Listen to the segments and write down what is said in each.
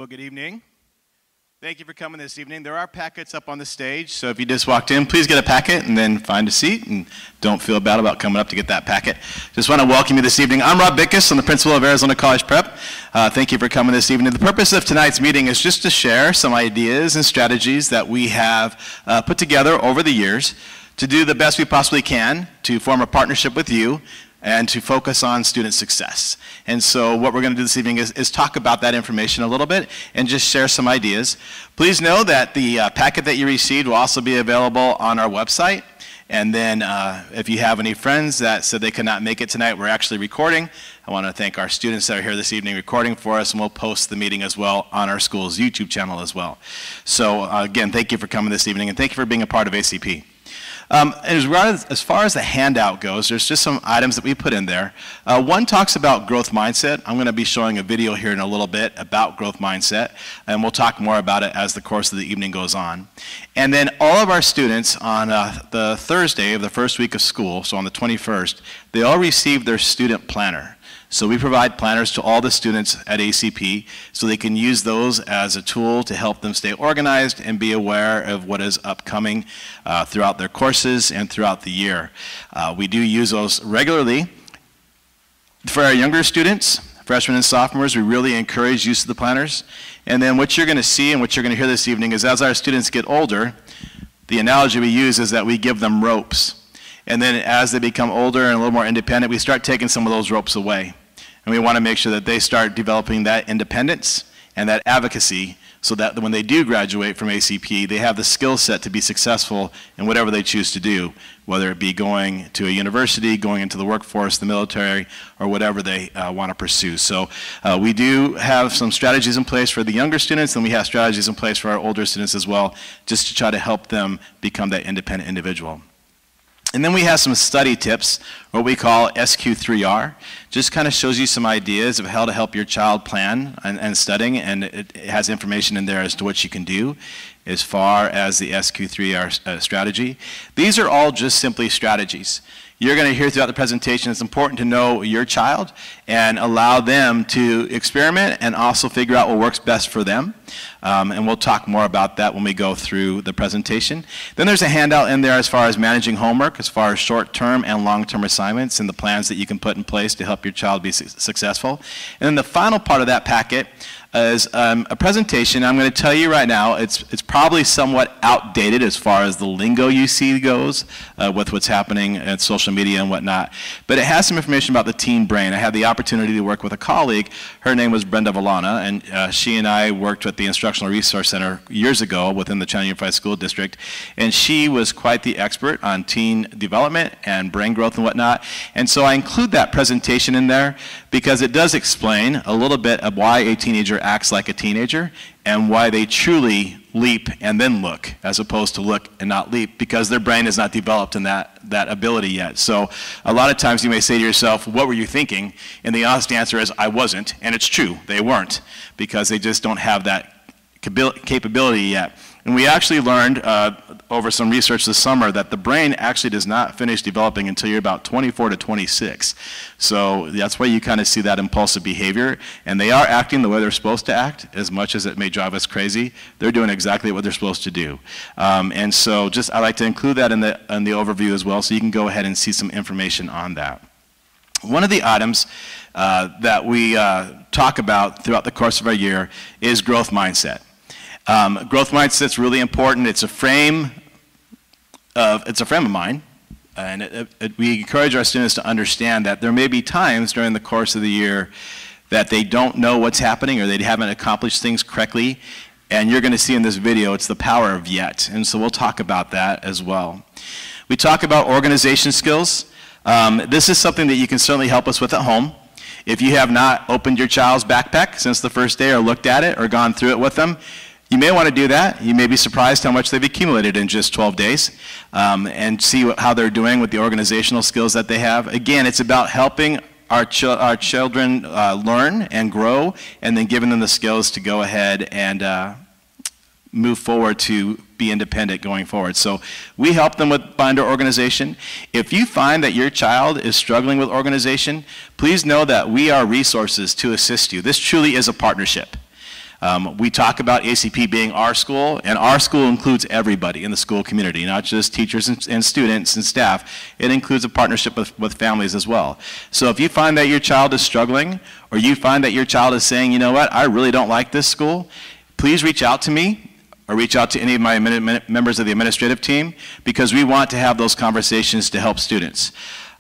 Well, good evening. Thank you for coming this evening. There are packets up on the stage, so if you just walked in, please get a packet and then find a seat, and don't feel bad about coming up to get that packet. Just want to welcome you this evening. I'm Rob Bickus. I'm the principal of Arizona College Prep. Thank you for coming this evening. The purpose of tonight's meeting is just to share some ideas and strategies that we have put together over the years to do the best we possibly can to form a partnership with you and to focus on student success. And so what we're going to do this evening is talk about that information a little bit and just share some ideas. Please know that the packet that you received will also be available on our website. And then if you have any friends that said they could not make it tonight, we're actually recording. I want to thank our students that are here this evening recording for us, and we'll post the meeting as well on our school's YouTube channel as well. So again, thank you for coming this evening, and thank you for being a part of ACP. As far as the handout goes, there's just some items that we put in there. One talks about growth mindset. I'm going to be showing a video here in a little bit about growth mindset, and we'll talk more about it as the course of the evening goes on. And then all of our students on the Thursday of the first week of school, so on the 21st, they all receive their student planner. So we provide planners to all the students at ACP so they can use those as a tool to help them stay organized and be aware of what is upcoming throughout their courses and throughout the year. We do use those regularly. For our younger students, freshmen and sophomores, we really encourage use of the planners. And then what you're going to see and what you're going to hear this evening is as our students get older, the analogy we use is that we give them ropes. And then as they become older and a little more independent, we start taking some of those ropes away. And we want to make sure that they start developing that independence and that advocacy so that when they do graduate from ACP, they have the skill set to be successful in whatever they choose to do, whether it be going to a university, going into the workforce, the military, or whatever they want to pursue. So we do have some strategies in place for the younger students, and we have strategies in place for our older students as well, just to try to help them become that independent individual. And then we have some study tips, what we call SQ3R. Just kind of shows you some ideas of how to help your child plan and studying, and it has information in there as to what you can do as far as the SQ3R strategy. These are all just simply strategies. You're going to hear throughout the presentation it's important to know your child and allow them to experiment and also figure out what works best for them. And we'll talk more about that when we go through the presentation. Then there's a handout in there as far as managing homework, as far as short-term and long-term assignments and the plans that you can put in place to help your child be successful. And then the final part of that packet is a presentation. I'm going to tell you right now, it's probably somewhat outdated as far as the lingo you see goes with what's happening in social media and whatnot. But it has some information about the teen brain. I had the opportunity to work with a colleague. Her name was Brenda Villana, and she and I worked at the Instructional Resource Center years ago within the China Unified School District. And she was quite the expert on teen development and brain growth and whatnot. And so I include that presentation in there because it does explain a little bit of why a teenager acts like a teenager and why they truly leap and then look as opposed to look and not leap because their brain is not developed in that ability yet. So a lot of times you may say to yourself, what were you thinking? And the honest answer is, I wasn't. And it's true, they weren't, because they just don't have that capability yet. And we actually learned over some research this summer that the brain actually does not finish developing until you're about 24 to 26. So that's why you kind of see that impulsive behavior. And they are acting the way they're supposed to act, as much as it may drive us crazy. They're doing exactly what they're supposed to do. And so I like to include that in the overview as well, so you can go ahead and see some information on that. One of the items that we talk about throughout the course of our year is growth mindset. Growth mindset is really important. It's a frame of mind, and we encourage our students to understand that there may be times during the course of the year that they don't know what's happening or they haven't accomplished things correctly, and you're going to see in this video it's the power of yet, and so we'll talk about that as well. We talk about organization skills. This is something that you can certainly help us with at home. If you have not opened your child's backpack since the first day or looked at it or gone through it with them, you may want to do that. You may be surprised how much they've accumulated in just 12 days and see how they're doing with the organizational skills that they have. Again, it's about helping our children learn and grow and then giving them the skills to go ahead and move forward to be independent going forward. So we help them with binder organization. If you find that your child is struggling with organization, please know that we are resources to assist you. This truly is a partnership. We talk about ACP being our school, and our school includes everybody in the school community, not just teachers and students and staff. It includes a partnership with families as well. So if you find that your child is struggling, or you find that your child is saying, you know what, I really don't like this school, please reach out to me, or reach out to any of my members of the administrative team, because we want to have those conversations to help students.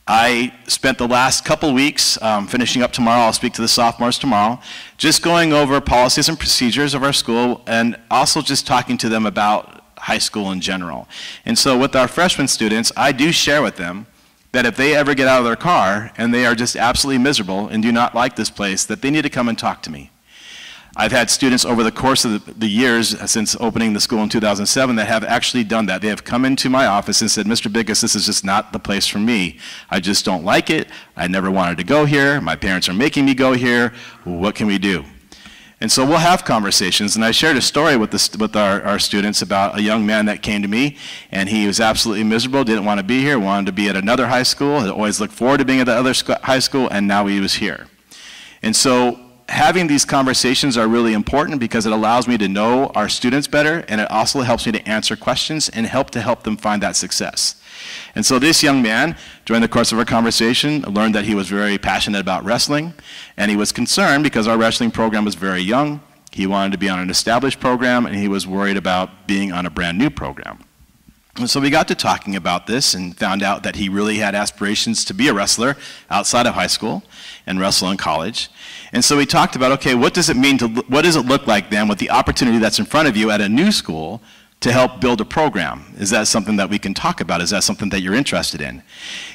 I spent the last couple weeks, finishing up tomorrow, I'll speak to the sophomores tomorrow, just going over policies and procedures of our school, and also just talking to them about high school in general. And so with our freshman students, I do share with them that if they ever get out of their car and they are just absolutely miserable and do not like this place, that they need to come and talk to me. I've had students over the course of the years since opening the school in 2007 that have actually done that. They have come into my office and said, Mr. Biggus, this is just not the place for me. I just don't like it. I never wanted to go here. My parents are making me go here. What can we do? And so we'll have conversations. And I shared a story with our students about a young man that came to me, and he was absolutely miserable, didn't want to be here, wanted to be at another high school, had always looked forward to being at the other high school, and now he was here. And so having these conversations are really important because it allows me to know our students better, and it also helps me to answer questions and help them find that success. And so this young man, during the course of our conversation, learned that he was very passionate about wrestling, and he was concerned because our wrestling program was very young. He wanted to be on an established program, and he was worried about being on a brand new program. And so we got to talking about this and found out that he really had aspirations to be a wrestler outside of high school and wrestle in college. And so we talked about, okay, what does it look like then with the opportunity that's in front of you at a new school to help build a program? Is that something that we can talk about? Is that something that you're interested in?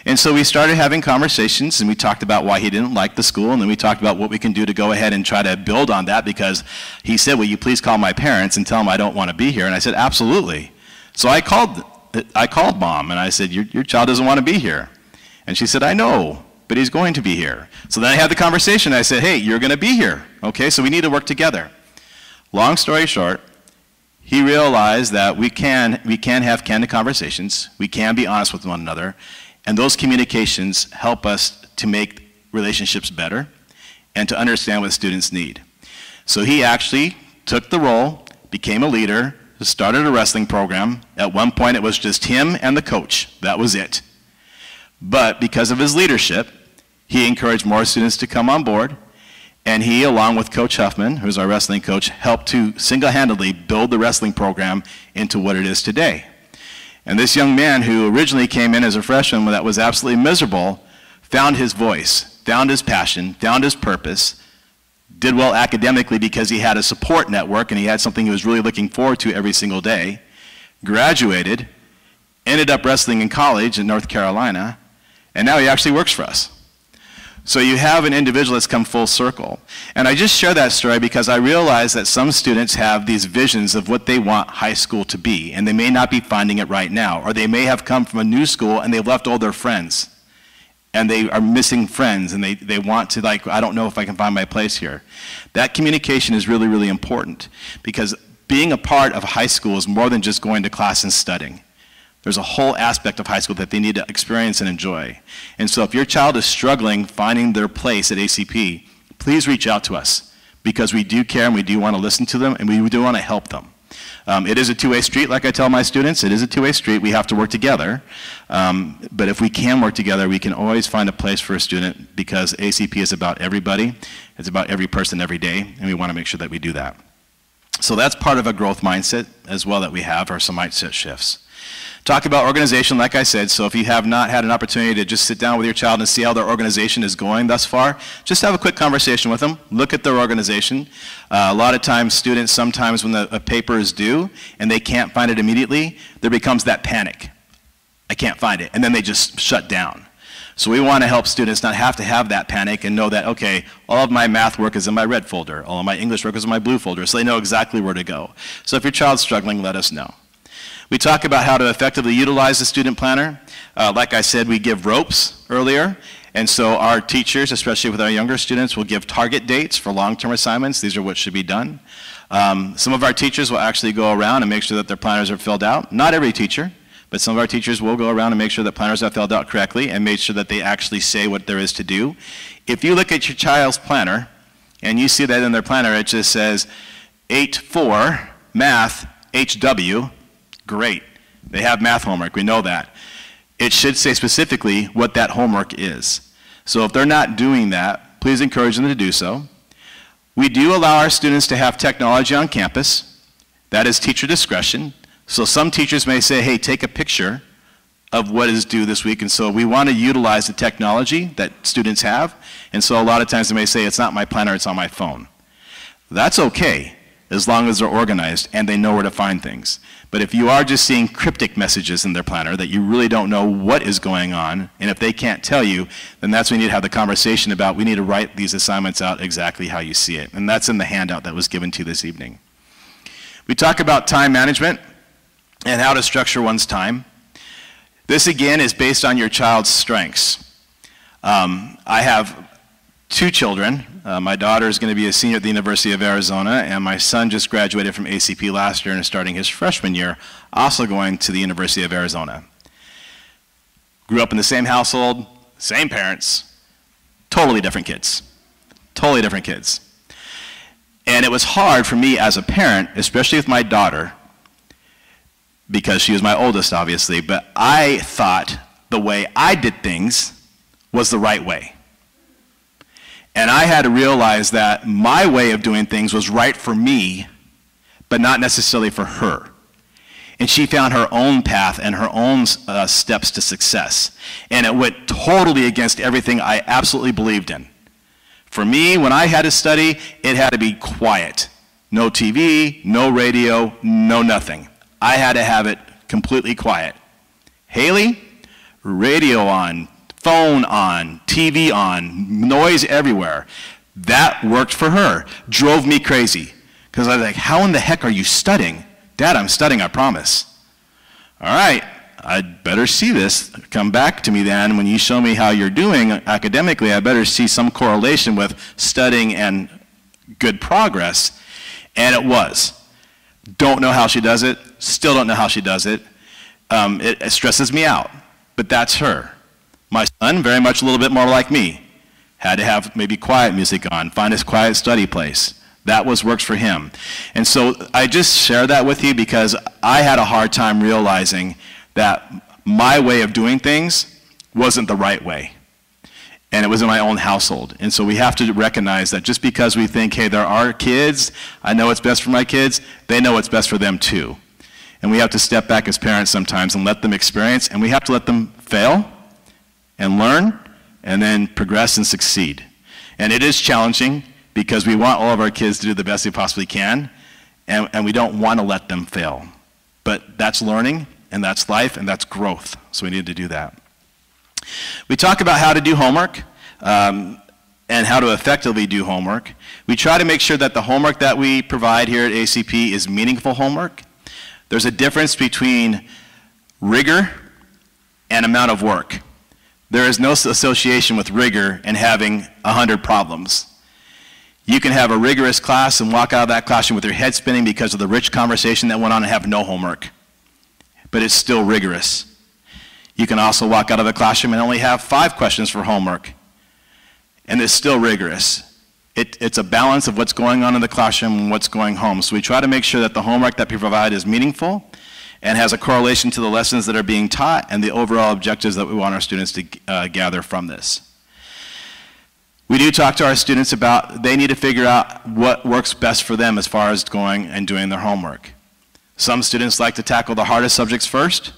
And so we started having conversations, and we talked about why he didn't like the school, and then we talked about what we can do to go ahead and try to build on that, because he said, will you please call my parents and tell them I don't want to be here? And I said, absolutely. So I called mom, and I said, your child doesn't want to be here. And she said, I know, but he's going to be here. So then I had the conversation. I said, hey, you're going to be here. Okay, so we need to work together. Long story short, he realized that we can have candid conversations. We can be honest with one another. And those communications help us to make relationships better and to understand what students need. So he actually took the role, became a leader, started a wrestling program. At one point, it was just him and the coach. That was it. But because of his leadership, he encouraged more students to come on board, and he, along with Coach Huffman, who's our wrestling coach, helped to single-handedly build the wrestling program into what it is today. And this young man, who originally came in as a freshman that was absolutely miserable, found his voice, found his passion, found his purpose, did well academically because he had a support network and he had something he was really looking forward to every single day, graduated, ended up wrestling in college in North Carolina, and now he actually works for us. So you have an individual that's come full circle. And I just share that story because I realize that some students have these visions of what they want high school to be, and they may not be finding it right now, or they may have come from a new school and they've left all their friends, and they are missing friends, and they want to, like, I don't know if I can find my place here. That communication is really, really important, because being a part of high school is more than just going to class and studying. There's a whole aspect of high school that they need to experience and enjoy. And so if your child is struggling finding their place at ACP, please reach out to us, because we do care and we do want to listen to them and we do want to help them. It is a two-way street, like I tell my students. It is a two-way street. We have to work together. But if we can work together, we can always find a place for a student, because ACP is about everybody. It's about every person every day, and we want to make sure that we do that. So that's part of a growth mindset as well that we have, are some mindset shifts. Talk about organization, like I said. So if you have not had an opportunity to just sit down with your child and see how their organization is going thus far, just have a quick conversation with them. Look at their organization. A lot of times students, sometimes when a paper is due and they can't find it immediately, there becomes that panic. I can't find it. And then they just shut down. So we want to help students not have to have that panic and know that, okay, all of my math work is in my red folder. All of my English work is in my blue folder. So they know exactly where to go. So if your child's struggling, let us know. We talk about how to effectively utilize the student planner. Like I said, we give ropes earlier, and so our teachers, especially with our younger students, will give target dates for long-term assignments. These are what should be done. Some of our teachers will actually go around and make sure that their planners are filled out. Not every teacher, but some of our teachers will go around and make sure that planners are filled out correctly and make sure that they actually say what there is to do. If you look at your child's planner and you see that in their planner, it just says, 8-4, math, HW, great. They have math homework, we know that. It should say specifically what that homework is. So if they're not doing that, please encourage them to do so. We do allow our students to have technology on campus. That is teacher discretion. So some teachers may say, hey, take a picture of what is due this week, and so we want to utilize the technology that students have, and so a lot of times they may say, it's not my planner, it's on my phone. That's okay, as long as they're organized and they know where to find things. But if you are just seeing cryptic messages in their planner that you really don't know what is going on, and if they can't tell you, then that's when you need to have the conversation about, we need to write these assignments out exactly how you see it, and that's in the handout that was given to you this evening. We talk about time management and how to structure one's time. This again is based on your child's strengths. I have 2 children. My daughter is going to be a senior at the University of Arizona, and my son just graduated from ACP last year and is starting his freshman year, also going to the University of Arizona. Grew up in the same household, same parents, totally different kids. Totally different kids. And it was hard for me as a parent, especially with my daughter, because she was my oldest, obviously, but I thought the way I did things was the right way. And I had to realize that my way of doing things was right for me, but not necessarily for her. And she found her own path and her own steps to success. And it went totally against everything I absolutely believed in. For me, when I had to study, it had to be quiet. No TV, no radio, no nothing. I had to have it completely quiet. Haley, radio on, phone on, TV on, noise everywhere. That worked for her. Drove me crazy. Because I was like, how in the heck are you studying? Dad, I'm studying, I promise. All right, I'd better see this. Come back to me then when you show me how you're doing academically. I better see some correlation with studying and good progress. And it was. Don't know how she does it. Still don't know how she does it. It stresses me out. But that's her. My son, very much a little bit more like me. Had to have maybe quiet music on, find his quiet study place. That works for him. And so I just share that with you because I had a hard time realizing that my way of doing things wasn't the right way. And it was in my own household. And so we have to recognize that just because we think, hey, there are kids, I know what's best for my kids, they know what's best for them too. And we have to step back as parents sometimes and let them experience, and we have to let them fail and learn and then progress and succeed. And it is challenging because we want all of our kids to do the best they possibly can, and we don't want to let them fail. But that's learning, and that's life, and that's growth. So we need to do that. We talk about how to do homework and how to effectively do homework. We try to make sure that the homework that we provide here at ACP is meaningful homework. There's a difference between rigor and amount of work. There is no association with rigor and having 100 problems. You can have a rigorous class and walk out of that classroom with your head spinning because of the rich conversation that went on and have no homework. But it's still rigorous. You can also walk out of the classroom and only have 5 questions for homework. And it's still rigorous. It's a balance of what's going on in the classroom and what's going home. So we try to make sure that the homework that we provide is meaningful and has a correlation to the lessons that are being taught and the overall objectives that we want our students to gather from this. We do talk to our students about they need to figure out what works best for them as far as going and doing their homework. Some students like to tackle the hardest subjects first.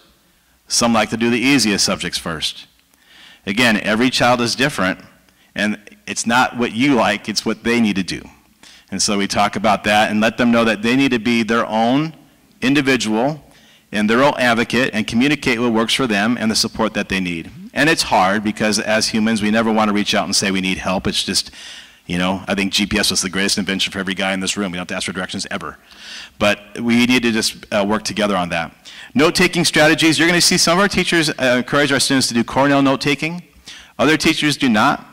Some like to do the easiest subjects first. Again, every child is different, and it's not what you like, it's what they need to do. And so we talk about that and let them know that they need to be their own individual and their own advocate and communicate what works for them and the support that they need. And it's hard because as humans, we never want to reach out and say we need help. It's just, you know, I think GPS was the greatest invention for every guy in this room. We don't have to ask for directions ever. But we need to just work together on that. Note-taking strategies. You're going to see some of our teachers encourage our students to do Cornell note-taking. Other teachers do not.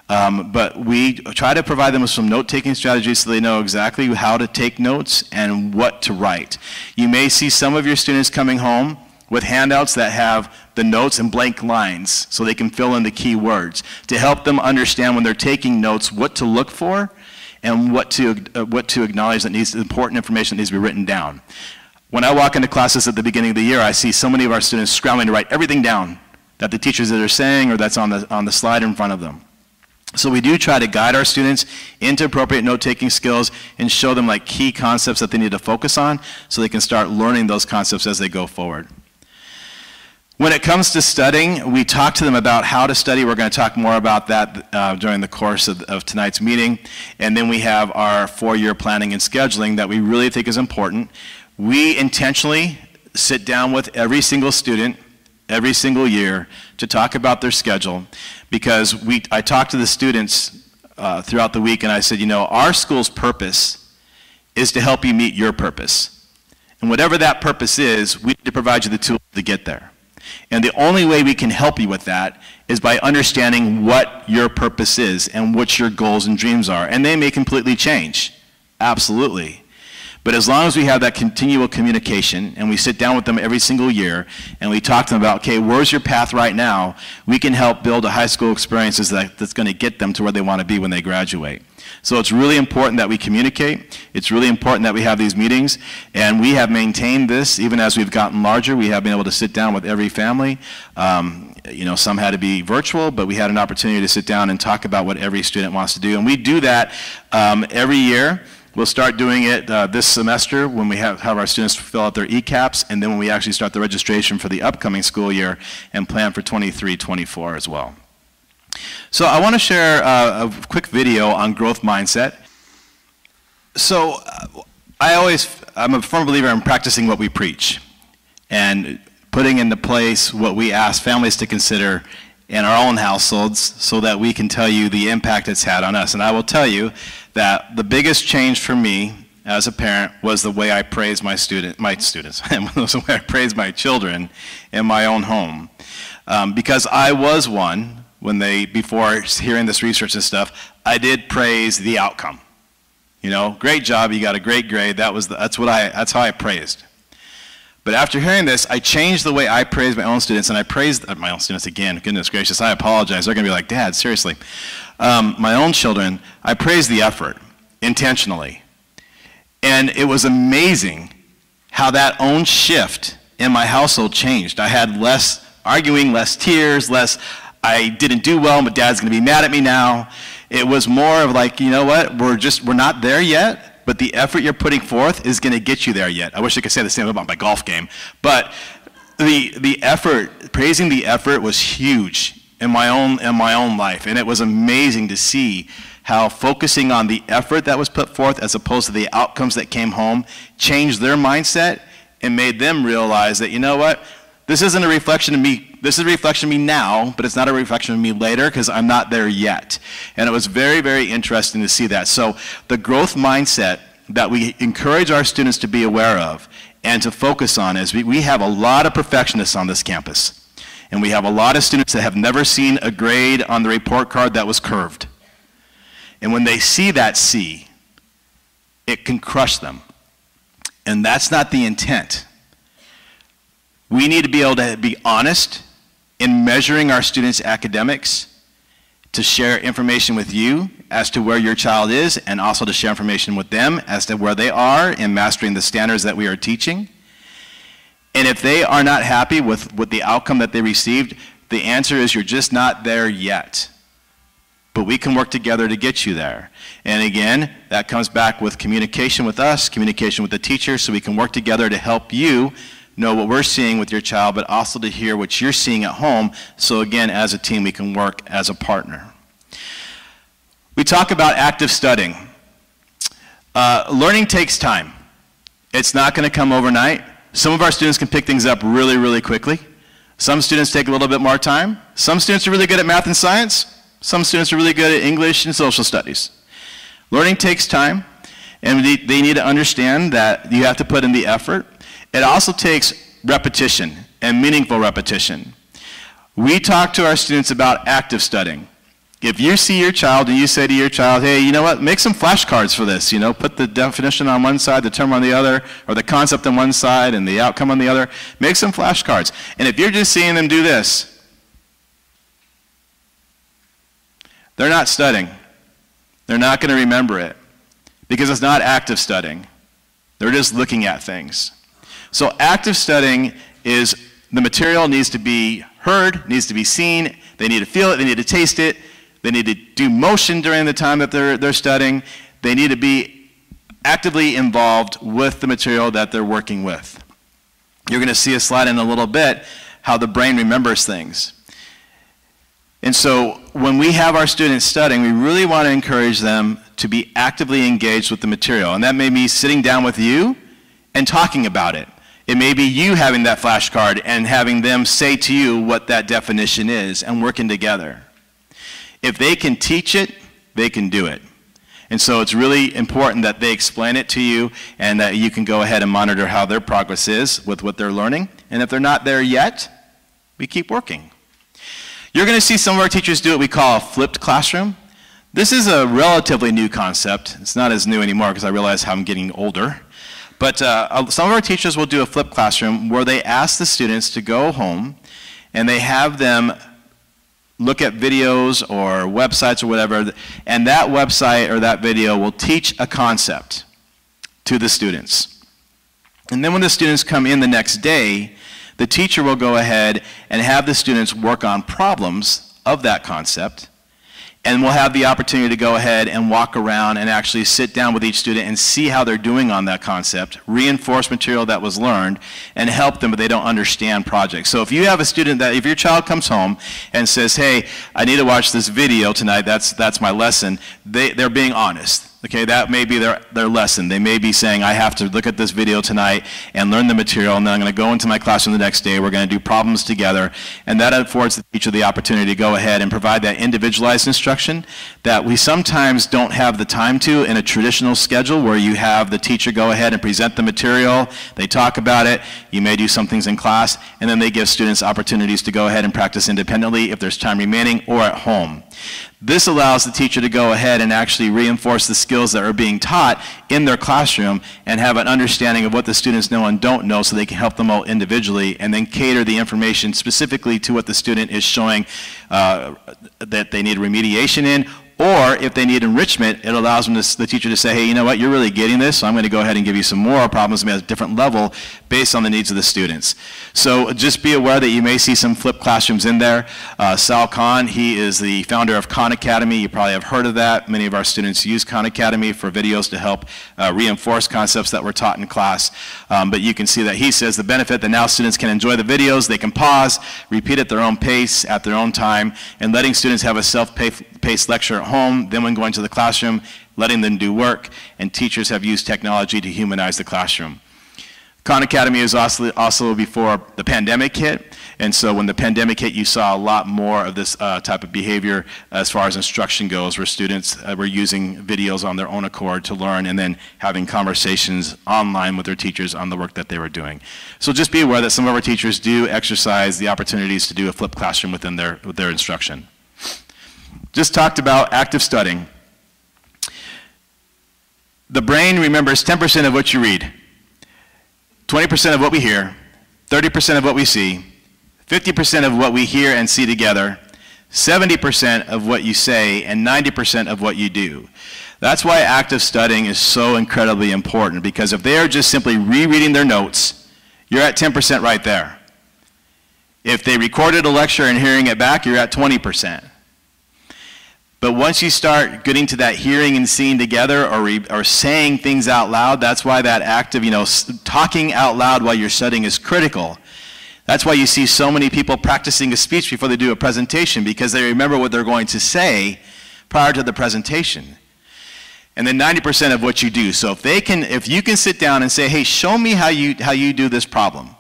But we try to provide them with some note-taking strategies so they know exactly how to take notes and what to write. You may see some of your students coming home with handouts that have the notes and blank lines so they can fill in the key words to help them understand when they're taking notes what to look for and what to acknowledge that needs important information that needs to be written down. When I walk into classes at the beginning of the year, I see so many of our students scrambling to write everything down that the teachers are saying or that's on the slide in front of them. So we do try to guide our students into appropriate note-taking skills and show them like key concepts that they need to focus on so they can start learning those concepts as they go forward. When it comes to studying, we talk to them about how to study. We're going to talk more about that during the course of tonight's meeting. And then we have our 4-year planning and scheduling that we really think is important. We intentionally sit down with every single student every single year to talk about their schedule, because I talk to the students throughout the week and I said, you know, our school's purpose is to help you meet your purpose. And whatever that purpose is, we need to provide you the tools to get there. And the only way we can help you with that is by understanding what your purpose is and what your goals and dreams are. And they may completely change, absolutely. But as long as we have that continual communication and we sit down with them every single year and we talk to them about, okay, where's your path right now, we can help build a high school experience that's going to get them to where they want to be when they graduate. So it's really important that we communicate. It's really important that we have these meetings. And we have maintained this even as we've gotten larger. We have been able to sit down with every family. You know, some had to be virtual, but we had an opportunity to sit down and talk about what every student wants to do. And we do that every year. We'll start doing it this semester when we have our students fill out their ECAPs, and then when we actually start the registration for the upcoming school year and plan for 23-24 as well. So I want to share a quick video on growth mindset. So I'm a firm believer in practicing what we preach and putting into place what we ask families to consider in our own households so that we can tell you the impact it's had on us. And I will tell you that the biggest change for me as a parent was the way I praise my students, was the way I praise my children in my own home. Because I was one, before hearing this research and stuff, I did praise the outcome. You know, great job, you got a great grade, that's how I praised. But after hearing this, I changed the way I praise my own students, and I praised my own students again. Goodness gracious, I apologize. They're going to be like, Dad, seriously. My own children, I praised the effort intentionally. And it was amazing how that own shift in my household changed. I had less arguing, less tears, less, I didn't do well, but Dad's going to be mad at me now. It was more of like, you know what, we're not there yet. But the effort you're putting forth is going to get you there yet. I wish I could say the same about my golf game. But the effort, praising the effort was huge in my own life. And it was amazing to see how focusing on the effort that was put forth as opposed to the outcomes that came home changed their mindset and made them realize that, you know what, this isn't a reflection of me. This is a reflection of me now, but it's not a reflection of me later because I'm not there yet. And it was very, very interesting to see that. So the growth mindset that we encourage our students to be aware of and to focus on is we have a lot of perfectionists on this campus. And we have a lot of students that have never seen a grade on the report card that was curved. And when they see that C, it can crush them. And that's not the intent. We need to be able to be honest in measuring our students' academics, to share information with you as to where your child is, and also to share information with them as to where they are in mastering the standards that we are teaching. And if they are not happy with the outcome that they received, the answer is you're just not there yet. But we can work together to get you there. And again, that comes back with communication with us, communication with the teacher, so we can work together to help you know what we're seeing with your child, but also to hear what you're seeing at home. So again, as a team, we can work as a partner. We talk about active studying. Learning takes time. It's not going to come overnight. Some of our students can pick things up really, really quickly. Some students take a little bit more time. Some students are really good at math and science. Some students are really good at English and social studies. Learning takes time, and they need to understand that you have to put in the effort. It also takes repetition and meaningful repetition. We talk to our students about active studying. If you see your child and you say to your child, hey, you know what, make some flashcards for this, you know, put the definition on one side, the term on the other, or the concept on one side and the outcome on the other, make some flashcards. And if you're just seeing them do this, they're not studying. They're not going to remember it. because it's not active studying. They're just looking at things. So active studying is the material needs to be heard, needs to be seen, they need to feel it, they need to taste it, they need to do motion during the time that they're studying, they need to be actively involved with the material that they're working with. You're going to see a slide in a little bit how the brain remembers things. And so when we have our students studying, we really want to encourage them to be actively engaged with the material. And that may be sitting down with you and talking about it. It may be you having that flashcard and having them say to you what that definition is and working together. If they can teach it, they can do it. And so it's really important that they explain it to you and that you can go ahead and monitor how their progress is with what they're learning. And if they're not there yet, we keep working. You're going to see some of our teachers do what we call a flipped classroom. This is a relatively new concept. It's not as new anymore because I realize how I'm getting older. But some of our teachers will do a flipped classroom where they ask the students to go home and they have them look at videos or websites or whatever, and that website or that video will teach a concept to the students. And then when the students come in the next day, the teacher will go ahead and have the students work on problems of that concept, and we'll have the opportunity to go ahead and walk around and actually sit down with each student and see how they're doing on that concept, reinforce material that was learned, and help them if they don't understand projects. So if you have a student that, if your child comes home and says, hey, I need to watch this video tonight, that's my lesson, they're being honest. Okay, that may be their lesson. They may be saying, I have to look at this video tonight and learn the material, and then I'm going to go into my classroom the next day. We're going to do problems together. And that affords the teacher the opportunity to go ahead and provide that individualized instruction that we sometimes don't have the time to in a traditional schedule where you have the teacher go ahead and present the material, they talk about it, you may do some things in class, and then they give students opportunities to go ahead and practice independently if there's time remaining or at home. This allows the teacher to go ahead and actually reinforce the skills that are being taught in their classroom and have an understanding of what the students know and don't know so they can help them out individually and then cater the information specifically to what the student is showing that they need remediation in. Or if they need enrichment, it allows them the teacher to say, hey, you know what, you're really getting this, so I'm going to go ahead and give you some more problems at a different level based on the needs of the students. So just be aware that you may see some flipped classrooms in there. Sal Khan, he is the founder of Khan Academy. You probably have heard of that. Many of our students use Khan Academy for videos to help reinforce concepts that were taught in class. But you can see that he says the benefit that now students can enjoy the videos, they can pause, repeat at their own pace, at their own time, and letting students have a self-paced lecture at home, then when going to the classroom, letting them do work, and teachers have used technology to humanize the classroom. Khan Academy is also before the pandemic hit, and so when the pandemic hit, you saw a lot more of this type of behavior as far as instruction goes, where students were using videos on their own accord to learn and then having conversations online with their teachers on the work that they were doing. So just be aware that some of our teachers do exercise the opportunities to do a flipped classroom within their instruction. Just talked about active studying. The brain remembers 10% of what you read, 20% of what we hear, 30% of what we see, 50% of what we hear and see together, 70% of what you say, and 90% of what you do. That's why active studying is so incredibly important, because if they are just simply rereading their notes, you're at 10% right there. If they recorded a lecture and hearing it back, you're at 20%. But once you start getting to that hearing and seeing together or saying things out loud, that's why that active, talking out loud while you're studying is critical. That's why you see so many people practicing a speech before they do a presentation, because they remember what they're going to say prior to the presentation. And then 90% of what you do. So if you can sit down and say, hey, show me how you do this problem.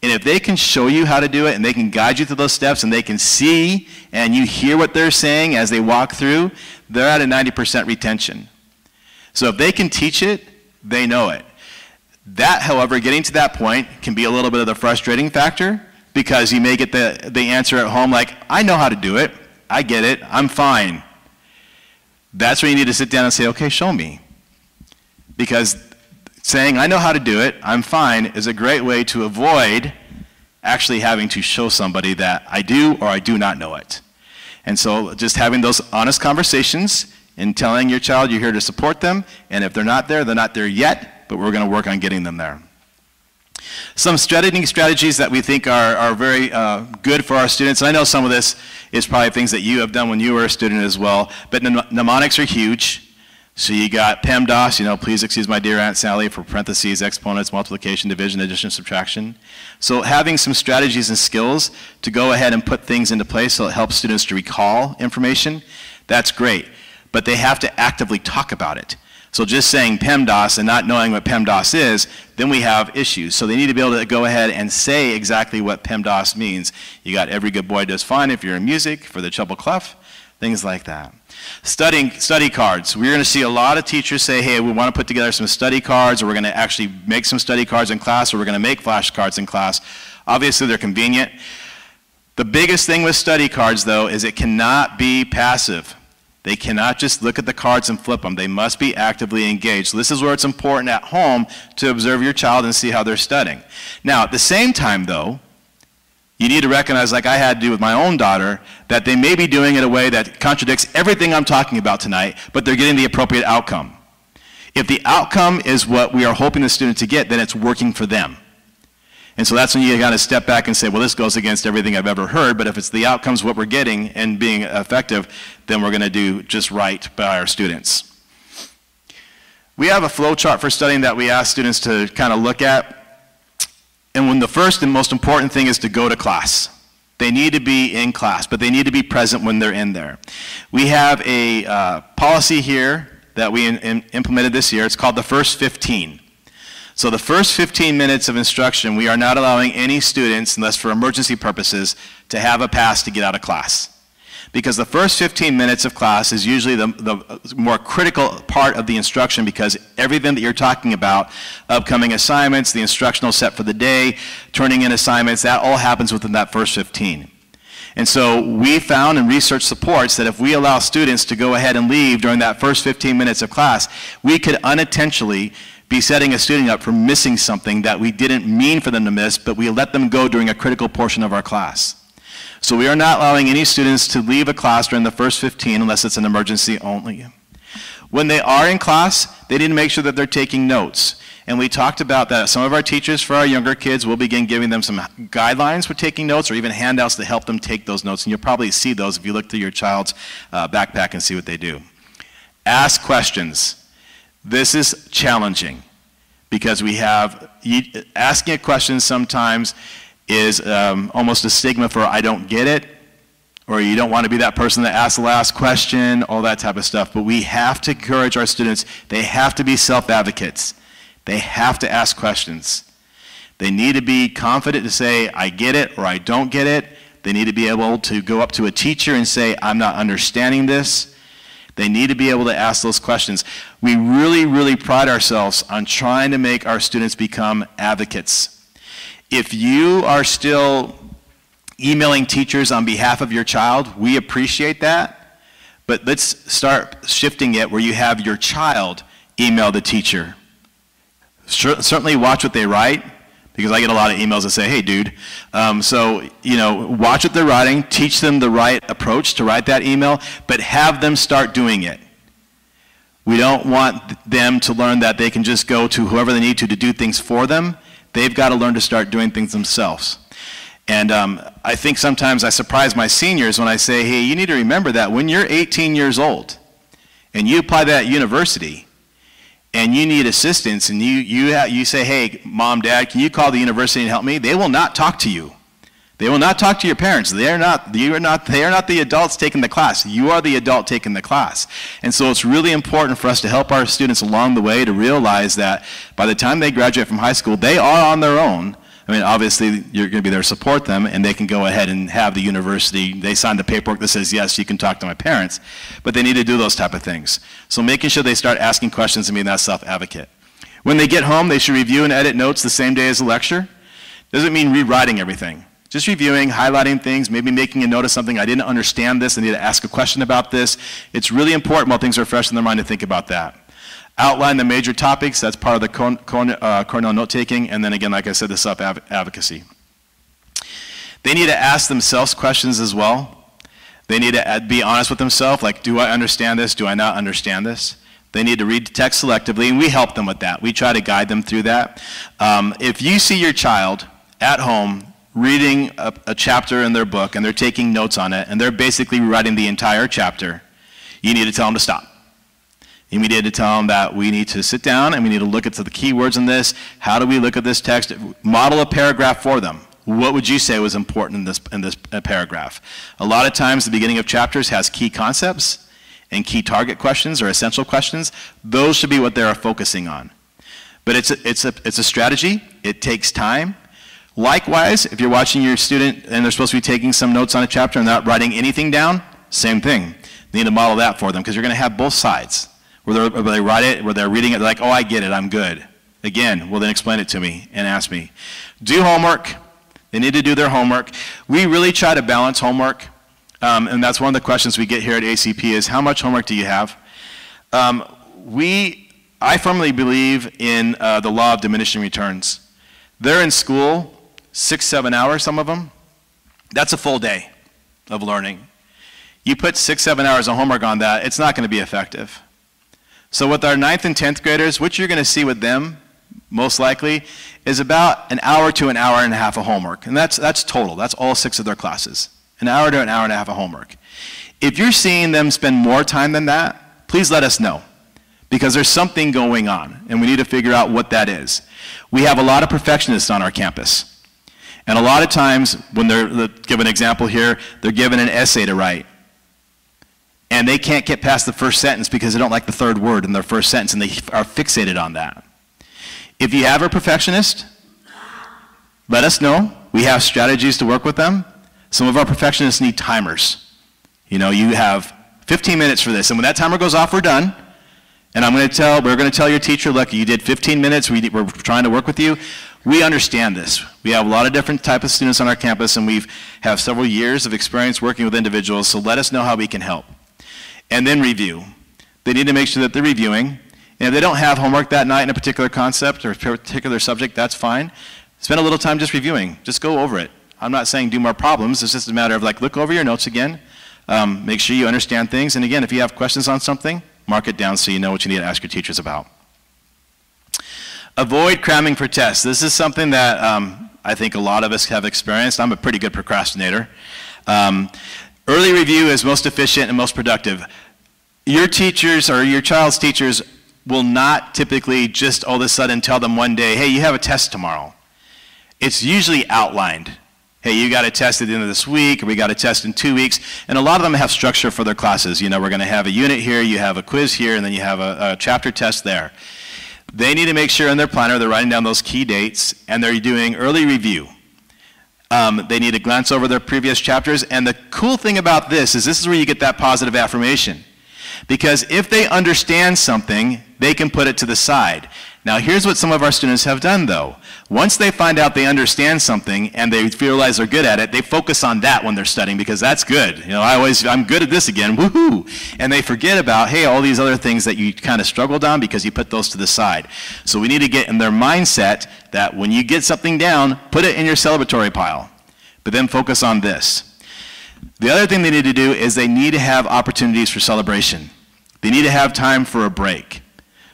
And if they can show you how to do it and they can guide you through those steps and they can see and you hear what they're saying as they walk through, they're at a 90% retention. So if they can teach it, they know it. That, however, getting to that point can be a little bit of the frustrating factor, because you may get the answer at home like, I know how to do it, I get it, I'm fine. That's when you need to sit down and say, okay, show me. Because saying, I know how to do it, I'm fine, is a great way to avoid actually having to show somebody that I do or I do not know it. And so just having those honest conversations and telling your child you're here to support them, and if they're not there yet, but we're going to work on getting them there. Some strategies that we think are very good for our students, and I know some of this is probably things that you have done when you were a student as well, but mnemonics are huge. So you got PEMDAS, please excuse my dear Aunt Sally, for parentheses, exponents, multiplication, division, addition, subtraction. So having some strategies and skills to go ahead and put things into place so it helps students to recall information, that's great. But they have to actively talk about it. So just saying PEMDAS and not knowing what PEMDAS is, then we have issues. So they need to be able to go ahead and say exactly what PEMDAS means. You got every good boy does fine if you're in music, for the treble clef, things like that. Study cards. We're going to see a lot of teachers say, hey, we want to put together some study cards, or we're going to actually make some study cards in class, or we're going to make flashcards in class. Obviously, they're convenient. The biggest thing with study cards, though, is it cannot be passive. They cannot just look at the cards and flip them. They must be actively engaged. So this is where it's important at home to observe your child and see how they're studying. Now, at the same time, though, you need to recognize, like I had to do with my own daughter, that they may be doing it in a way that contradicts everything I'm talking about tonight, but they're getting the appropriate outcome. If the outcome is what we are hoping the student to get, then it's working for them. And so that's when you got to step back and say, well, this goes against everything I've ever heard, but if it's the outcomes what we're getting and being effective, then we're going to do just right by our students. We have a flow chart for studying that we ask students to kind of look at. And when the first and most important thing is to go to class. They need to be in class, but they need to be present when they're in there. We have a policy here that we implemented this year. It's called the first 15. So the first 15 minutes of instruction, we are not allowing any students, unless for emergency purposes, to have a pass to get out of class. Because the first 15 minutes of class is usually the more critical part of the instruction, because everything that you're talking about, upcoming assignments, the instructional set for the day, turning in assignments, that all happens within that first 15. And so we found, and research supports, that if we allow students to go ahead and leave during that first 15 minutes of class, we could unintentionally be setting a student up for missing something that we didn't mean for them to miss, but we let them go during a critical portion of our class. So we are not allowing any students to leave a class during the first 15 unless it's an emergency only. When they are in class, they need to make sure that they're taking notes. And we talked about that. Some of our teachers for our younger kids will begin giving them some guidelines for taking notes, or even handouts to help them take those notes. And you'll probably see those if you look through your child's backpack and see what they do. Ask questions. This is challenging because we have, asking a question sometimes is almost a stigma for I don't get it, or you don't want to be that person that asks the last question, all that type of stuff. But we have to encourage our students. They have to be self-advocates. They have to ask questions. They need to be confident to say, I get it, or I don't get it. They need to be able to go up to a teacher and say, I'm not understanding this. They need to be able to ask those questions. We really, really pride ourselves on trying to make our students become advocates. If you are still emailing teachers on behalf of your child, we appreciate that. But let's start shifting it where you have your child email the teacher. Certainly watch what they write, because I get a lot of emails that say, hey, dude. So, watch what they're writing, teach them the right approach to write that email, but have them start doing it. We don't want them to learn that they can just go to whoever they need to do things for them. They've got to learn to start doing things themselves. And I think sometimes I surprise my seniors when I say, hey, you need to remember that when you're 18 years old and you apply that at university and you need assistance and you say, hey, mom, dad, can you call the university and help me? They will not talk to you. They will not talk to your parents. They are not the adults taking the class. You are the adult taking the class. And so it's really important for us to help our students along the way to realize that by the time they graduate from high school, they are on their own. I mean, obviously, you're going to be there to support them, and they can go ahead and have the university, they sign the paperwork that says, yes, you can talk to my parents, but they need to do those type of things. So making sure they start asking questions and being that self-advocate. When they get home, they should review and edit notes the same day as the lecture. Doesn't mean rewriting everything. Just reviewing, highlighting things, maybe making a note of something, I didn't understand this, I need to ask a question about this. It's really important while things are fresh in their mind to think about that. Outline the major topics, that's part of the Cornell note-taking, and then again, like I said, the self-advocacy. They need to ask themselves questions as well. They need to be honest with themselves, like, do I understand this? Do I not understand this? They need to read the text selectively, and we help them with that. We try to guide them through that. If you see your child at home reading a chapter in their book, and they're taking notes on it, and they're basically writing the entire chapter, you need to tell them to stop. You need to tell them that we need to sit down, and we need to look at the key words in this. How do we look at this text? Model a paragraph for them. What would you say was important in this paragraph? A lot of times the beginning of chapters has key concepts and key target questions or essential questions. Those should be what they are focusing on. But it's a strategy. It takes time. Likewise, if you're watching your student and they're supposed to be taking some notes on a chapter and not writing anything down, same thing. You need to model that for them, because you're going to have both sides. Where they write it, where they're reading it, they're like, oh, I get it, I'm good. Again, well, then explain it to me and ask me. Do homework. They need to do their homework. We really try to balance homework. And that's one of the questions we get here at ACP is, how much homework do you have? I firmly believe in the law of diminishing returns. They're in school 6-7 hours, some of them. That's a full day of learning. You put 6-7 hours of homework on that, it's not going to be effective. So with our 9th and 10th graders, what you're going to see with them, most likely, is about an hour to an hour and a half of homework. And that's total. That's all 6 of their classes. An hour to an hour and a half of homework. If you're seeing them spend more time than that, please let us know, because there's something going on, and we need to figure out what that is. We have a lot of perfectionists on our campus. And a lot of times, when they're give an example here, they're given an essay to write. And they can't get past the first sentence because they don't like the third word in their first sentence, and they are fixated on that. If you have a perfectionist, let us know. We have strategies to work with them. Some of our perfectionists need timers. You know, you have 15 minutes for this, and when that timer goes off, we're done. And we're going to tell your teacher, look, you did 15 minutes, we're trying to work with you. We understand this. We have a lot of different types of students on our campus, and we have several years of experience working with individuals, so let us know how we can help. And then review. They need to make sure that they're reviewing. And if they don't have homework that night in a particular concept or a particular subject, that's fine. Spend a little time just reviewing. Just go over it. I'm not saying do more problems. It's just a matter of, like, look over your notes again. Make sure you understand things. And again, if you have questions on something, mark it down so you know what you need to ask your teachers about. Avoid cramming for tests. This is something that I think a lot of us have experienced. I'm a pretty good procrastinator. Early review is most efficient and most productive. Your teachers or your child's teachers will not typically just all of a sudden tell them one day, hey, you have a test tomorrow. It's usually outlined. Hey, you got a test at the end of this week, or we got a test in 2 weeks. And a lot of them have structure for their classes. You know, we're going to have a unit here, you have a quiz here, and then you have a chapter test there. They need to make sure in their planner they're writing down those key dates, and they're doing early review. They need to glance over their previous chapters, and the cool thing about this is where you get that positive affirmation. Because if they understand something, they can put it to the side. Now here's what some of our students have done though. Once they find out they understand something and they realize they're good at it, they focus on that when they're studying, because that's good. You know, I'm good at this again, woohoo! And they forget about, hey, all these other things that you kind of struggled on because you put those to the side. So we need to get in their mindset that when you get something down, put it in your celebratory pile, but then focus on this. The other thing they need to do is they need to have opportunities for celebration. They need to have time for a break.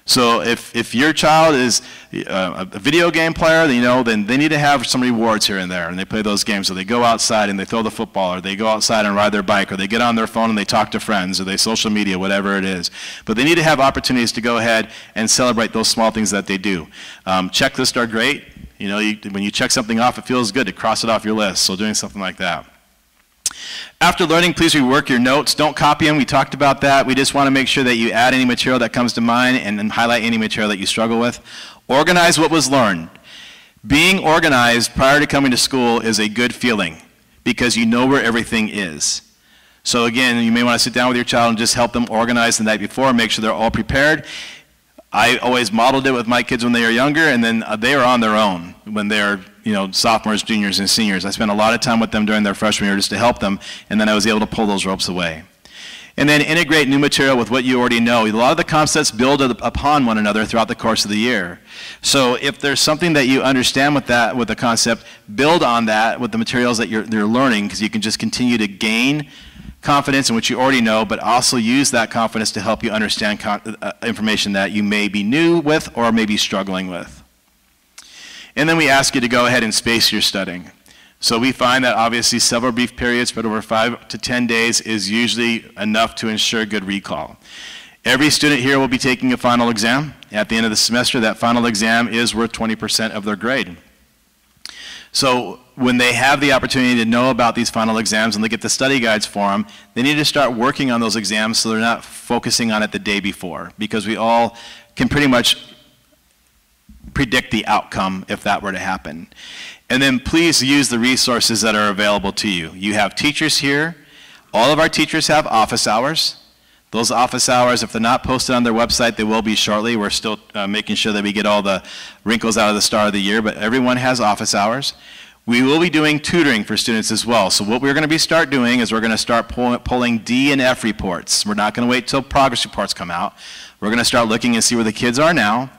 So if your child is a video game player, you know, then they need to have some rewards here and there, and they play those games. So they go outside and they throw the football, or they go outside and ride their bike, or they get on their phone and they talk to friends, or they social media, whatever it is. But they need to have opportunities to go ahead and celebrate those small things that they do. Checklists are great. You know, when you check something off, it feels good to cross it off your list. So doing something like that. After learning, please rework your notes. Don't copy them. We talked about that. We just want to make sure that you add any material that comes to mind and then highlight any material that you struggle with. Organize what was learned. Being organized prior to coming to school is a good feeling because you know where everything is. So again, you may want to sit down with your child and just help them organize the night before, make sure they're all prepared. I always modeled it with my kids when they were younger, and then they were on their own when they're, you know, sophomores, juniors, and seniors. I spent a lot of time with them during their freshman year just to help them, and then I was able to pull those ropes away. And then integrate new material with what you already know. A lot of the concepts build upon one another throughout the course of the year. So if there's something that you understand with the concept, build on that with the materials that you're learning, because you can just continue to gain confidence in what you already know, but also use that confidence to help you understand information that you may be new with or may be struggling with. And then we ask you to go ahead and space your studying. So we find that obviously several brief periods, but over 5 to 10 days is usually enough to ensure good recall. Every student here will be taking a final exam. At the end of the semester, that final exam is worth 20% of their grade. So when they have the opportunity to know about these final exams and they get the study guides for them, they need to start working on those exams so they're not focusing on it the day before, because we all can pretty much predict the outcome if that were to happen. And then please use the resources that are available to you. You have teachers here. All of our teachers have office hours. Those office hours, if they're not posted on their website, they will be shortly. We're still making sure that we get all the wrinkles out of the start of the year, but everyone has office hours. We will be doing tutoring for students as well. So what we're going to start doing is we're going to start pulling D and F reports. We're not going to wait till progress reports come out. We're going to start looking and see where the kids are now.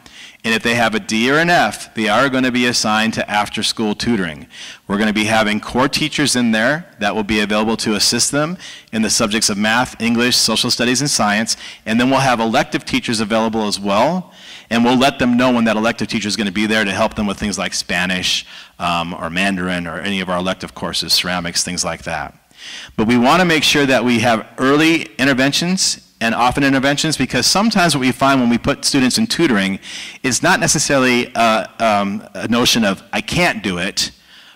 And if they have a D or an F, they are going to be assigned to after-school tutoring. We're going to be having core teachers in there that will be available to assist them in the subjects of math, English, social studies, and science. And then we'll have elective teachers available as well. And we'll let them know when that elective teacher is going to be there to help them with things like Spanish or Mandarin or any of our elective courses, ceramics, things like that. But we want to make sure that we have early interventions and often interventions, because sometimes what we find when we put students in tutoring is not necessarily a notion of, I can't do it.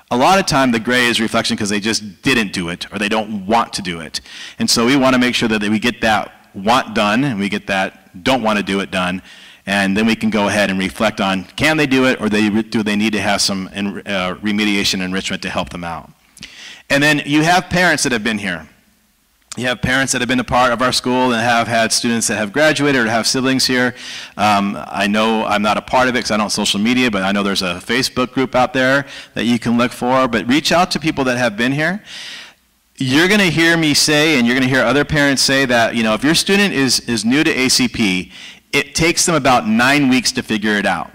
A lot of time the gray is reflection because they just didn't do it or they don't want to do it. And so we want to make sure that we get that want done and we get that don't want to do it done. And then we can go ahead and reflect on, can they do it, or do they need to have some remediation enrichment to help them out. And then you have parents that have been here. You have parents that have been a part of our school and have had students that have graduated or have siblings here. I know I'm not a part of it because I don't social media, but I know there's a Facebook group out there that you can look for. But reach out to people that have been here. You're going to hear me say, and you're going to hear other parents say that, you know, if your student is new to ACP, it takes them about 9 weeks to figure it out.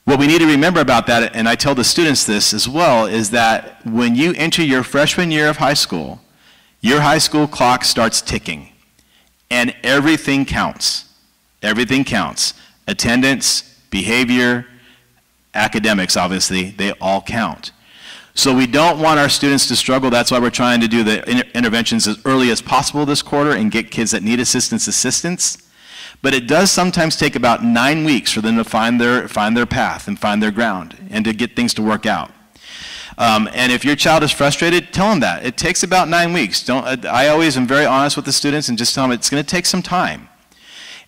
What we need to remember about that, and I tell the students this as well, is that when you enter your freshman year of high school, your high school clock starts ticking, and everything counts. Everything counts. Attendance, behavior, academics, obviously, they all count. So we don't want our students to struggle. That's why we're trying to do the interventions as early as possible this quarter and get kids that need assistance. But it does sometimes take about 9 weeks for them to find their path and find their ground and to get things to work out. And if your child is frustrated, tell them that. It takes about 9 weeks. I always am very honest with the students and just tell them it's going to take some time.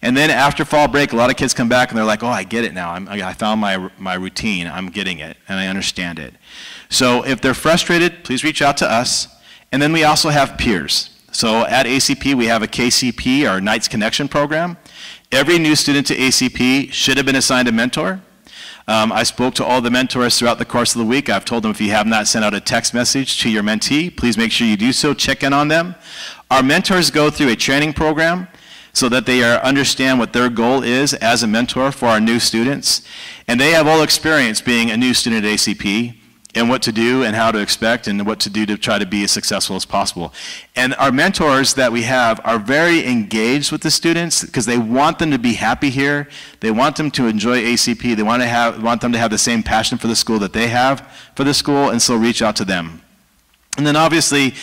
And then after fall break, a lot of kids come back and they're like, oh, I get it now. I found my routine. I'm getting it, and I understand it. So if they're frustrated, please reach out to us. And then we also have peers. So at ACP, we have a KCP, our Knights Connection program. Every new student to ACP should have been assigned a mentor. I spoke to all the mentors throughout the course of the week. I've told them if you have not sent out a text message to your mentee, please make sure you do so. Check in on them. Our mentors go through a training program so that they understand what their goal is as a mentor for our new students. And they have all experience being a new student at ACP and what to do and how to expect and what to do to try to be as successful as possible. And our mentors that we have are very engaged with the students because they want them to be happy here. They want them to enjoy ACP. They want them to have the same passion for the school that they have for the school, and so reach out to them. And then obviously,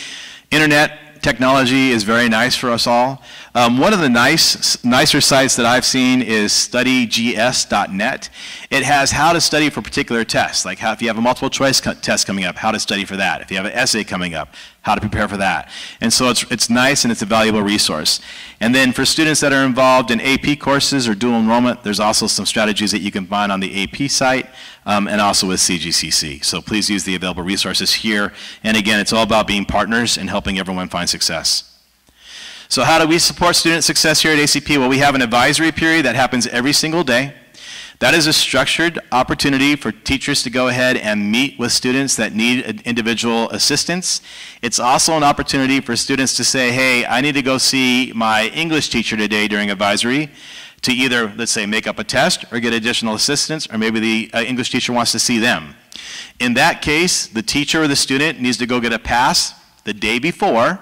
internet technology is very nice for us all. One of the nicer sites that I've seen is studygs.net. It has how to study for particular tests, like if you have a multiple choice test coming up, how to study for that. If you have an essay coming up, how to prepare for that. And so it's nice and it's a valuable resource. And then for students that are involved in AP courses or dual enrollment, there's also some strategies that you can find on the AP site and also with CGCC. So please use the available resources here. And again, it's all about being partners and helping everyone find success. So how do we support student success here at ACP? Well, we have an advisory period that happens every single day. That is a structured opportunity for teachers to go ahead and meet with students that need individual assistance. It's also an opportunity for students to say, hey, I need to go see my English teacher today during advisory to either, let's say, make up a test or get additional assistance, or maybe the English teacher wants to see them. In that case, the teacher or the student needs to go get a pass the day before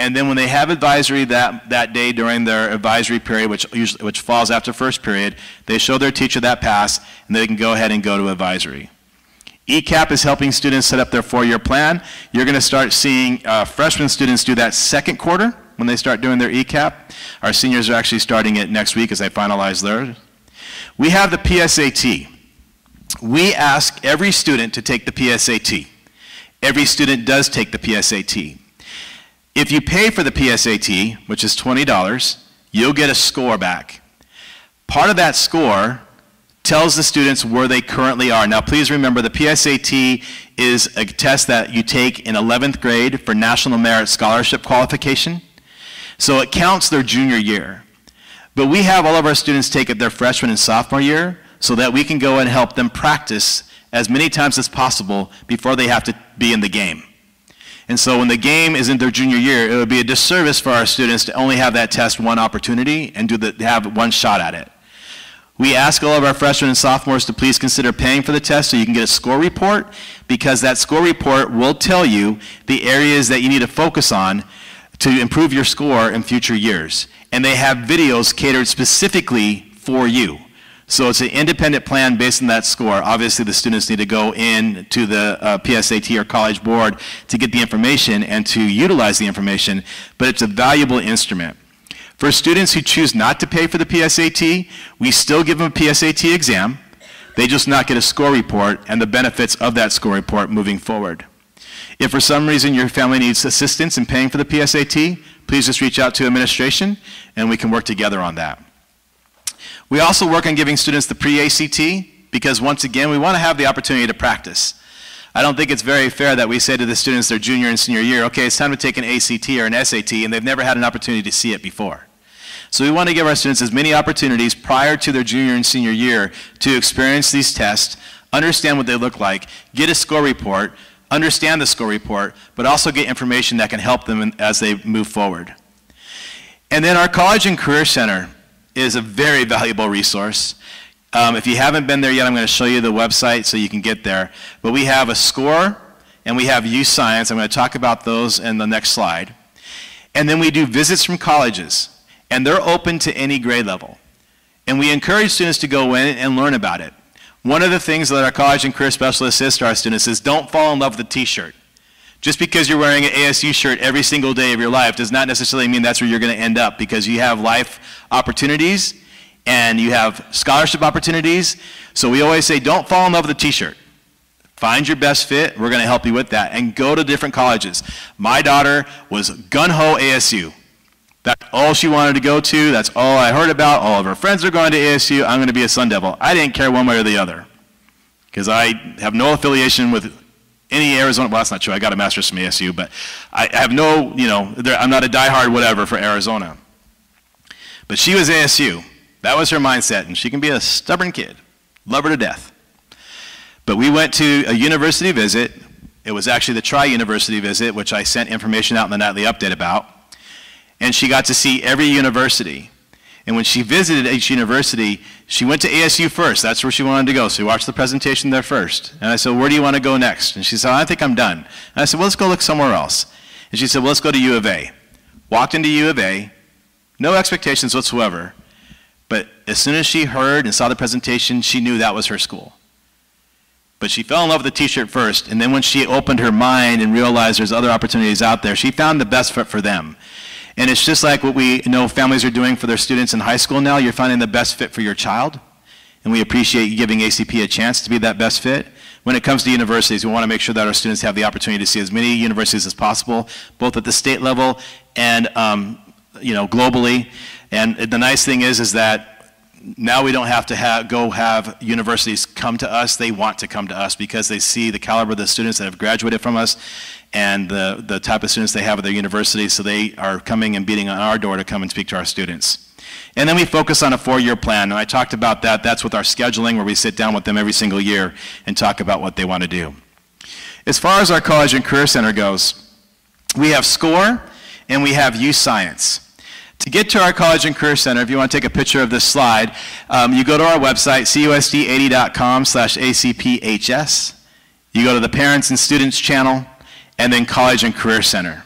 And then when they have advisory that day during their advisory period, which falls after first period, they show their teacher that pass, and they can go ahead and go to advisory. ECAP is helping students set up their 4-year plan. You're going to start seeing freshman students do that second quarter when they start doing their ECAP. Our seniors are actually starting it next week as they finalize theirs. We have the PSAT. We ask every student to take the PSAT. Every student does take the PSAT. If you pay for the PSAT, which is $20, you'll get a score back. Part of that score tells the students where they currently are. Now please remember, the PSAT is a test that you take in 11th grade for National Merit Scholarship qualification. So it counts their junior year. But we have all of our students take it their freshman and sophomore year so that we can go and help them practice as many times as possible before they have to be in the game. And so when the game is in their junior year, it would be a disservice for our students to only have that test one opportunity and have one shot at it. We ask all of our freshmen and sophomores to please consider paying for the test so you can get a score report, because that score report will tell you the areas that you need to focus on to improve your score in future years. And they have videos catered specifically for you. So it's an independent plan based on that score. Obviously, the students need to go in to the PSAT or College Board to get the information and to utilize the information, but it's a valuable instrument. For students who choose not to pay for the PSAT, we still give them a PSAT exam. They just not get a score report and the benefits of that score report moving forward. If for some reason your family needs assistance in paying for the PSAT, please just reach out to administration and we can work together on that. We also work on giving students the pre-ACT because, once again, we want to have the opportunity to practice. I don't think it's very fair that we say to the students their junior and senior year, okay, it's time to take an ACT or an SAT, and they've never had an opportunity to see it before. So we want to give our students as many opportunities prior to their junior and senior year to experience these tests, understand what they look like, get a score report, understand the score report, but also get information that can help them as they move forward. And then our College and Career Center is a very valuable resource. If you haven't been there yet, I'm going to show you the website so you can get there. But we have a score and we have youth science. I'm going to talk about those in the next slide. And then we do visits from colleges, and they're open to any grade level. And we encourage students to go in and learn about it. One of the things that our college and career specialists says to our students is, don't fall in love with the t-shirt. Just because you're wearing an ASU shirt every single day of your life does not necessarily mean that's where you're going to end up, because you have life opportunities and you have scholarship opportunities. So we always say, don't fall in love with the t-shirt. Find your best fit. We're going to help you with that, and go to different colleges. My daughter was gun-ho ASU. That's all she wanted to go to. That's all I heard about. All of her friends are going to ASU. I'm going to be a Sun Devil. I didn't care one way or the other because I have no affiliation with any Arizona. Well, that's not true. I got a master's from ASU, but I have no, I'm not a diehard whatever for Arizona. But she was ASU. That was her mindset, and she can be a stubborn kid. Love her to death. But we went to a university visit. It was actually the Tri-University visit, which I sent information out in the nightly update about. And she got to see every university. And when she visited each university, she went to ASU first. That's where she wanted to go. So we watched the presentation there first. And I said, where do you want to go next? And she said, I think I'm done. And I said, well, let's go look somewhere else. And she said, well, let's go to U of A. Walked into U of A, no expectations whatsoever. But as soon as she heard and saw the presentation, she knew that was her school. But she fell in love with the t-shirt first. And then when she opened her mind and realized there's other opportunities out there, she found the best fit for them. And it's just like what we know families are doing for their students in high school now. You're finding the best fit for your child. And we appreciate you giving ACP a chance to be that best fit. When it comes to universities, we want to make sure that our students have the opportunity to see as many universities as possible, both at the state level and globally. And the nice thing is that now we don't have to have universities come to us. They want to come to us because they see the caliber of the students that have graduated from us and the type of students they have at their universities, so they are coming and beating on our door to come and speak to our students. And then we focus on a 4-year plan, and I talked about that. That's with our scheduling, where we sit down with them every single year and talk about what they want to do. As far as our College and Career Center goes, we have SCORE and we have youth science. To get to our College and Career Center, if you want to take a picture of this slide, you go to our website, cusd80.com/ACPHS. You go to the Parents and Students channel, and then College and Career Center.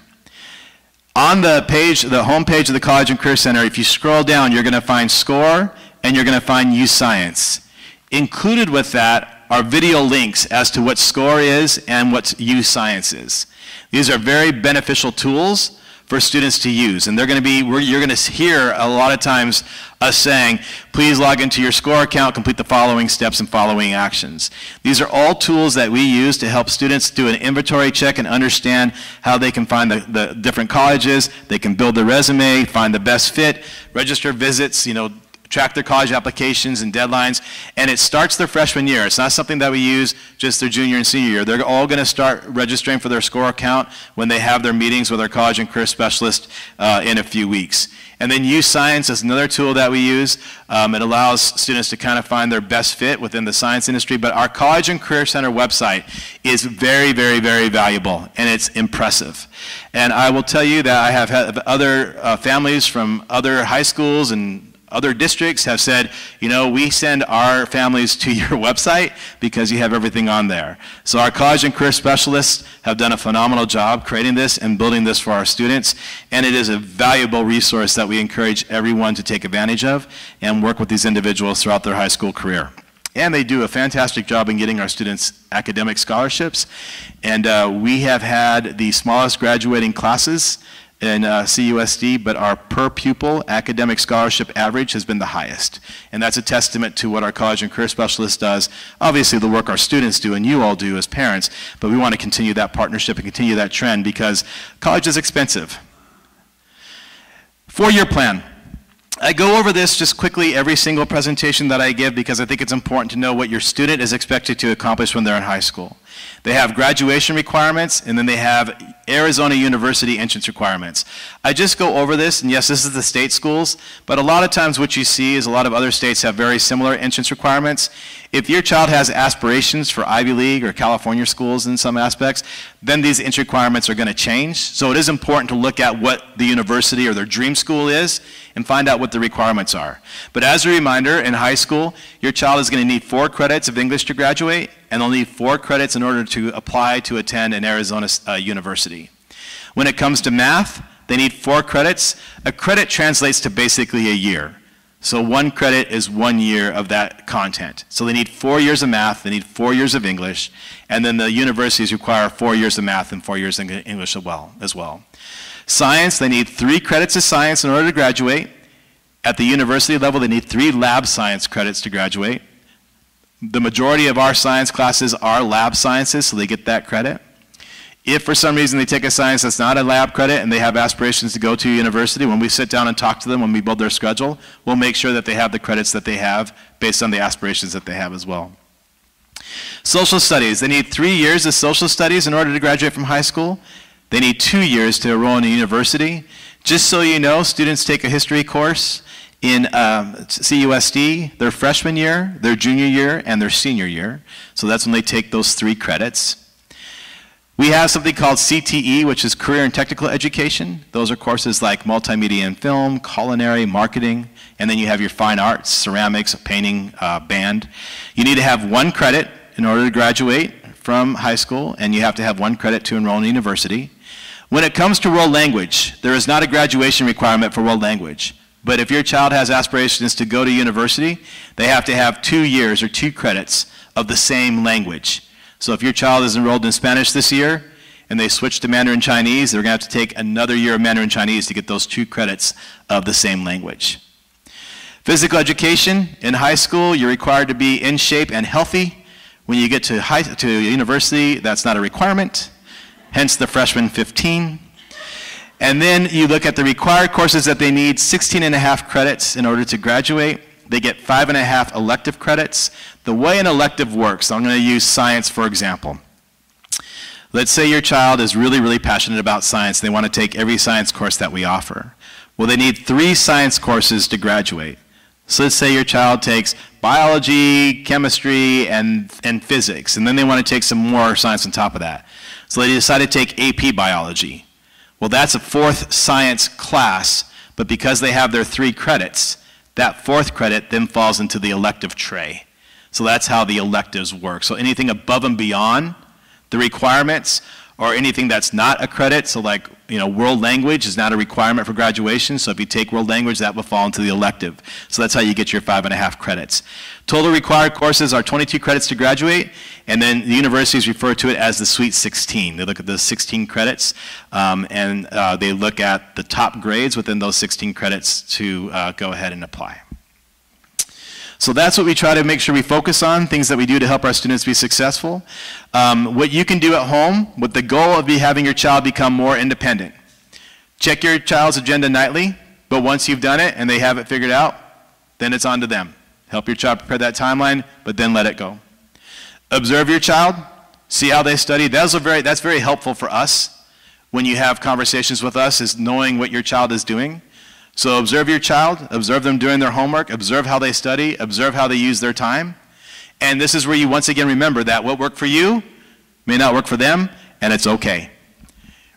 On the page, the home page of the College and Career Center, if you scroll down, you're going to find SCORE and you're going to find Use Science. Included with that are video links as to what SCORE is and what Use Science is. These are very beneficial tools for students to use, and they're going to be, you're going to hear a lot of times us saying, please log into your SCORE account, complete the following steps and following actions. These are all tools that we use to help students do an inventory check and understand how they can find the different colleges, they can build their resume, find the best fit, register visits, track their college applications and deadlines, and it starts their freshman year. It's not something that we use just their junior and senior year. They're all going to start registering for their SCORE account when they have their meetings with our college and career specialist in a few weeks. And then Use Science is another tool that we use. It allows students to kind of find their best fit within the science industry, but our College and Career Center website is very, very, very valuable, and it's impressive. And I will tell you that I have had other families from other high schools and other districts have said, we send our families to your website because you have everything on there. So our college and career specialists have done a phenomenal job creating this and building this for our students, and it is a valuable resource that we encourage everyone to take advantage of and work with these individuals throughout their high school career. And they do a fantastic job in getting our students academic scholarships, and we have had the smallest graduating classes in CUSD, but our per pupil academic scholarship average has been the highest. And that's a testament to what our college and career specialist does, obviously the work our students do and you all do as parents, but we want to continue that partnership and continue that trend because college is expensive. 4-year plan. I go over this just quickly every single presentation that I give because I think it's important to know what your student is expected to accomplish when they're in high school. They have graduation requirements, and then they have Arizona University entrance requirements. I just go over this, and yes, this is the state schools, but a lot of times what you see is a lot of other states have very similar entrance requirements. If your child has aspirations for Ivy League or California schools in some aspects, then these entry requirements are going to change. So it is important to look at what the university or their dream school is and find out what the requirements are. But as a reminder, in high school, your child is going to need 4 credits of English to graduate, and they'll need 4 credits in order to apply to attend an Arizona university. When it comes to math, they need 4 credits. A credit translates to basically a year. So 1 credit is 1 year of that content. So they need 4 years of math, they need 4 years of English, and then the universities require 4 years of math and 4 years of English as well. Science, they need 3 credits of science in order to graduate. At the university level, they need 3 lab science credits to graduate. The majority of our science classes are lab sciences, so they get that credit. If for some reason they take a science that's not a lab credit and they have aspirations to go to a university, when we sit down and talk to them, when we build their schedule, we'll make sure that they have the credits that they have based on the aspirations that they have as well. Social studies, they need 3 years of social studies in order to graduate from high school. They need 2 years to enroll in a university. Just so you know, students take a history course in CUSD their freshman year, their junior year, and their senior year. So that's when they take those 3 credits. We have something called CTE, which is Career and Technical Education. Those are courses like multimedia and film, culinary, marketing, and then you have your fine arts, ceramics, painting, band. You need to have 1 credit in order to graduate from high school, and you have to have 1 credit to enroll in a university. When it comes to world language, there is not a graduation requirement for world language. But if your child has aspirations to go to university, they have to have 2 years or 2 credits of the same language. So if your child is enrolled in Spanish this year and they switch to Mandarin Chinese, they're going to have to take another year of Mandarin Chinese to get those 2 credits of the same language. Physical education, in high school, you're required to be in shape and healthy. When you get to university, that's not a requirement, hence the freshman 15. And then you look at the required courses that they need, 16.5 credits in order to graduate. They get 5.5 elective credits. The way an elective works, I'm going to use science for example. Let's say your child is really, really passionate about science. They want to take every science course that we offer. Well, they need 3 science courses to graduate. So let's say your child takes biology, chemistry, and physics, and then they want to take some more science on top of that. So they decide to take AP biology. Well, that's a 4th science class, but because they have their 3 credits, that 4th credit then falls into the elective tray. So that's how the electives work. So anything above and beyond the requirements or anything that's not a credit. So like, world language is not a requirement for graduation. So if you take world language, that will fall into the elective. So that's how you get your 5.5 credits. Total required courses are 22 credits to graduate, and then the universities refer to it as the Sweet 16. They look at the 16 credits, and they look at the top grades within those 16 credits to go ahead and apply. So that's what we try to make sure we focus on, things that we do to help our students be successful. What you can do at home with the goal of having your child become more independent. Check your child's agenda nightly, but once you've done it and they have it figured out, then it's on to them. Help your child prepare that timeline, but then let it go. Observe your child, see how they study. That's very helpful for us when you have conversations with us, is knowing what your child is doing. So observe your child, observe them doing their homework, observe how they study, observe how they use their time. And this is where you once again remember that what worked for you may not work for them, and it's okay.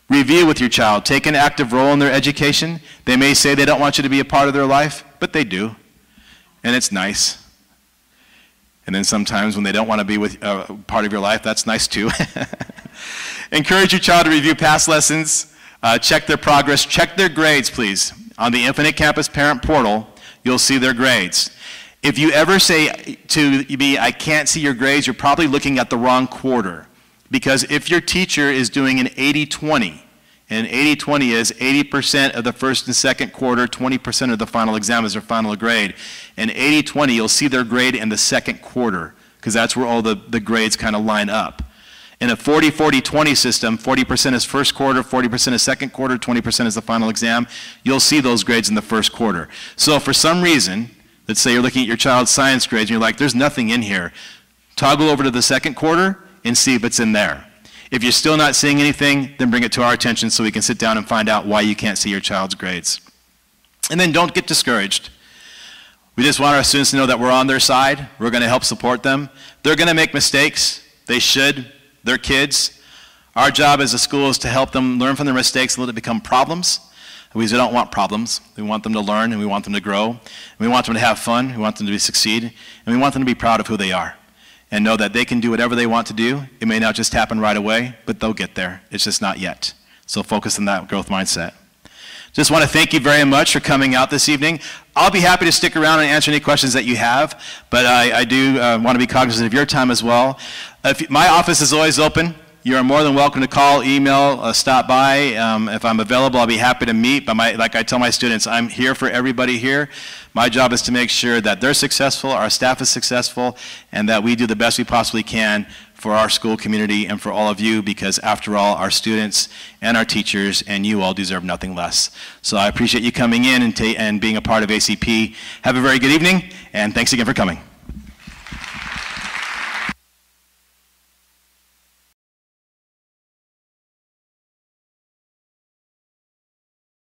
Review with your child. Take an active role in their education. They may say they don't want you to be a part of their life, but they do. And it's nice. And then sometimes when they don't want to be with part of your life, that's nice too. Encourage your child to review past lessons, check their progress, check their grades, please. On the Infinite Campus Parent Portal, you'll see their grades. If you ever say to me, I can't see your grades, you're probably looking at the wrong quarter. Because if your teacher is doing an 80-20, and 80-20 is 80% of the first and second quarter, 20% of the final exam is their final grade. And 80-20, you'll see their grade in the second quarter, because that's where all the grades kind of line up. In a 40-40-20 system, 40% is first quarter, 40% is second quarter, 20% is the final exam. You'll see those grades in the first quarter. So if for some reason, let's say you're looking at your child's science grades and you're like, there's nothing in here, toggle over to the second quarter and see if it's in there. If you're still not seeing anything, then bring it to our attention so we can sit down and find out why you can't see your child's grades. And then don't get discouraged. We just want our students to know that we're on their side. We're going to help support them. They're going to make mistakes. They should. They're kids. Our job as a school is to help them learn from their mistakes and let it become problems. We don't want problems. We want them to learn, and we want them to grow. And we want them to have fun. We want them to succeed. And we want them to be proud of who they are and know that they can do whatever they want to do. It may not just happen right away, but they'll get there. It's just not yet. So focus on that growth mindset. Just want to thank you very much for coming out this evening. I'll be happy to stick around and answer any questions that you have, but I do want to be cognizant of your time as well. My office is always open. You're more than welcome to call, email, stop by. If I'm available, I'll be happy to meet. But like I tell my students, I'm here for everybody here. My job is to make sure that they're successful, our staff is successful, and that we do the best we possibly can for our school community and for all of you, because after all, our students and our teachers and you all deserve nothing less. So I appreciate you coming in and being a part of ACP. Have a very good evening, and thanks again for coming.